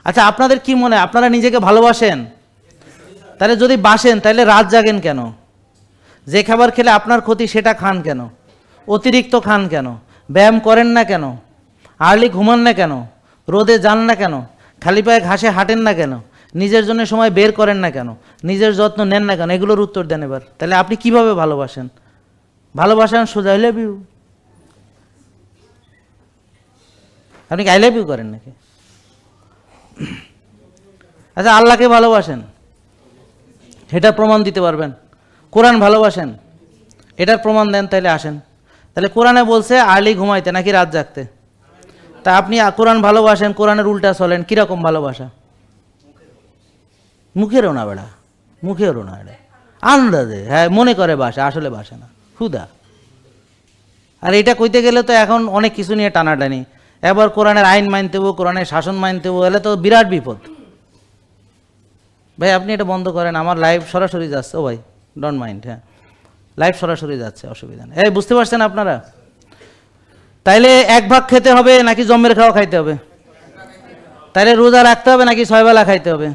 আচ্ছা, আপনাদের কি মনে হয় আপনারা নিজেকে ভালোবাসেন? তাহলে যদি বাসেন তাহলে রাত জাগেন কেন? যে খাবার খেলে আপনার ক্ষতি সেটা খান কেন? অতিরিক্ত খান কেন? ব্যায়াম করেন না কেন? আর্লি ঘুমান না কেন? রোদে যান না কেন? খালি পায়ে ঘাসে হাঁটেন না কেন? নিজের জন্য সময় বের করেন না কেন? নিজের যত্ন নেন না কেন? এগুলোর উত্তর দেন এবার। তাহলে আপনি কিভাবে ভালোবাসেন? ভালোবাসেন সোজা আই লাভ ইউ। আপনি কি আই লাভ ইউ করেন নাকি? আচ্ছা, আল্লাহকে ভালোবাসেন, এটার প্রমাণ দিতে পারবেন? কোরআন ভালোবাসেন, এটার প্রমাণ দেন, তাইলে আসেন। তাহলে কোরআনে বলছে আর্লি ঘুমাইতে নাকি রাত জাগতে? তা আপনি কোরআন ভালোবাসেন, কোরআনের উল্টা চলেন, কিরকম ভালোবাসা? মুখেরও না বেড়া, মুখেরও না, এটা আন্দাজে, হ্যাঁ মনে করে বাসা, আসলে বাসে না, হুদা। আর এটা কইতে গেলে তো এখন অনেক কিছু নিয়ে টানাটানি, এবার কোরআনের আইন মানতে হবো, কোরআনের শাসন মানতে হবো, এলে তো বিরাট বিপদ। ভাই আপনি এটা বন্ধ করেন, আমার লাইভ সরাসরি যাচ্ছে। ও ভাই ডোন্ট মাইন্ড, হ্যাঁ লাইভ সরাসরি যাচ্ছে, অসুবিধা নেই। এই বুঝতে পারছেন আপনারা? তাইলে এক ভাগ খেতে হবে নাকি জম্মের খাওয়া খাইতে হবে? তাইলে রোজা রাখতে হবে নাকি 6 বেলা খাইতে হবে?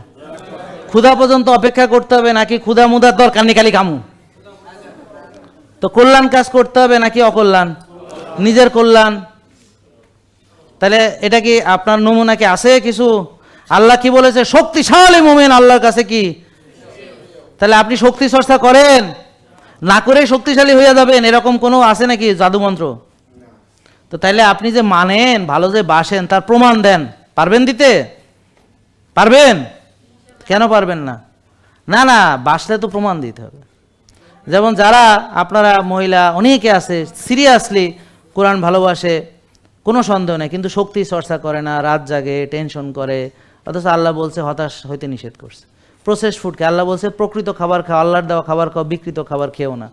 ক্ষুধা পর্যন্ত অপেক্ষা করতে হবে নাকি ক্ষুধা মুদার দরকার নেই খালি খামু? তো কল্যাণ কাজ করতে হবে নাকি অকল্যাণ? নিজের কল্যাণ। তাহলে এটা কি আপনার নমুনা কি আছে কিছু? আল্লাহ কি বলেছে? শক্তিশালী মুমিন আল্লাহর কাছে কি? তাহলে আপনি শক্তি চর্চা করেন, না করে শক্তিশালী হয়ে যাবেন, এরকম কোনো আছে নাকি জাদুমন্ত্র? তো তাইলে আপনি যে মানেন, ভালো যে বাসেন, তার প্রমাণ দেন। পারবেন দিতে? পারবেন? কেন পারবেন না? না না, বাসলে তো প্রমাণ দিতে হবে। যেমন যারা আপনারা মহিলা অনেকে আছে সিরিয়াসলি কোরআন ভালোবাসে, কোনো সন্দেহ নেই, কিন্তু শক্তি চর্চা করে না, রাত জাগে, টেনশন করে, অথচ আল্লাহ বলছে হতাশ হইতে নিষেধ করছে। প্রসেস ফুডকে আল্লাহ বলছে প্রকৃত খাবার খাও, আল্লাহর দেওয়া খাবার খাও, বিকৃত খাবার খেও না।